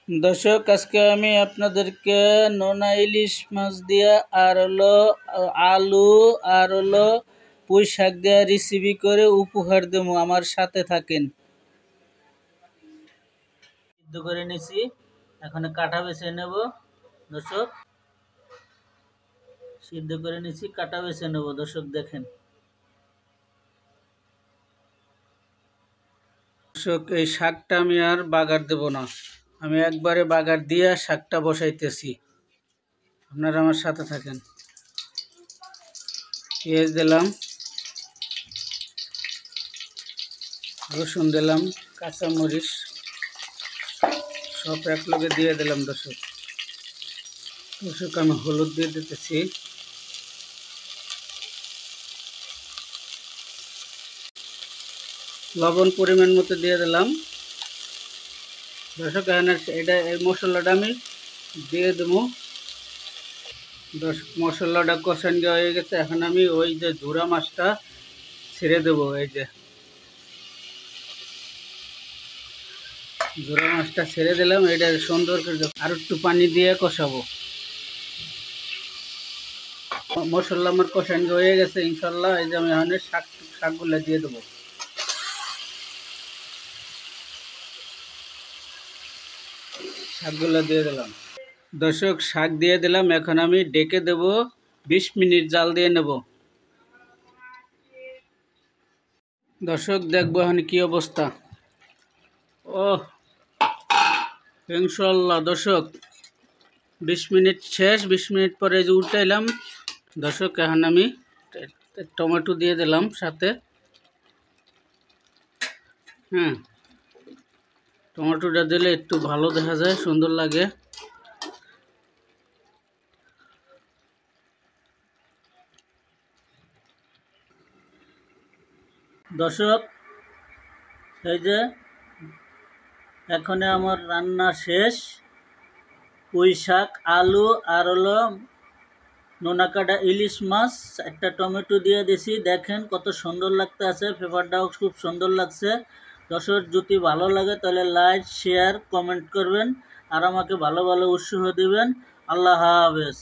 দর্শক, আজকে আমি আপনাদেরকে নোনা ইলিশ মাছ দিয়ে আর হলো আলু আর হলো পুঁই শাক দিয়ে রেসিপি করে উপহার দেবো। আমার সাথে থাকেন। সিদ্ধ করে নিছি, এখন কাটা বেছে নেব। দর্শক, সিদ্ধ করে নিছি, কাটা বেছে নেব। দর্শক দেখেন। দর্শক, এই শাকটা আমি আর বাগার দেব না, আমি একবারে বাগার দিয়ে শাকটা বসাইতেছি। আপনারা আমার সাথে থাকেন। পেঁয়াজ দিলাম, রসুন দিলাম, কাঁচামরিচ সব এক লগে দিয়ে দিলাম। দর্শক, আমি হলুদ দিয়ে দিতেছি, লবণ পরিমাণ মতো দিয়ে দিলাম। দর্শক, এটা এই মশলাটা আমি দিয়ে দেবো। মশলাটা কষান দেওয়া হয়ে গেছে, এখন আমি ওই যে ঝুরা মাছটা ছেড়ে দেবো। এই যে ঝুরা মাছটা ছেড়ে দিলাম, এটা সুন্দর করে আর একটু পানি দিয়ে কষাবো। মশলা আমার কষান হয়ে গেছে ইনশাল্লাহ। এই যে আমি এখন শাকগুলো দিয়ে দেবো। শাকগুলো দিয়ে দিলাম। দর্শক, শাক দিয়ে দিলাম, এখন আমি ডেকে দেব, 20 মিনিট জাল দিয়ে নেব। দর্শক, দেখবো এখন কি অবস্থা। ও ইনশাল্লাহ দর্শক, 20 মিনিট শেষ। 20 মিনিট পরে যে উল্টাইলাম। দর্শক, এখন আমি টমেটো দিয়ে দিলাম সাথে। হ্যাঁ, টমেটোটা দিলে একটু ভালো দেখা যায়, সুন্দর লাগে। দর্শক, এই যে এখন আমার রান্না শেষ। পুঁই শাক, আলু আর হলো নোনা কাটা ইলিশ মাছ, একটা টমেটো দিয়ে দিছি। দেখেন কত সুন্দর লাগতে আছে, পেপারটাও খুব সুন্দর লাগছে। দর্শক, যদি ভালো লাগে তাহলে লাইক, শেয়ার, কমেন্ট করবেন আর আমাকে ভালো ভালো উৎসাহ দিবেন। আল্লাহ হাফেজ।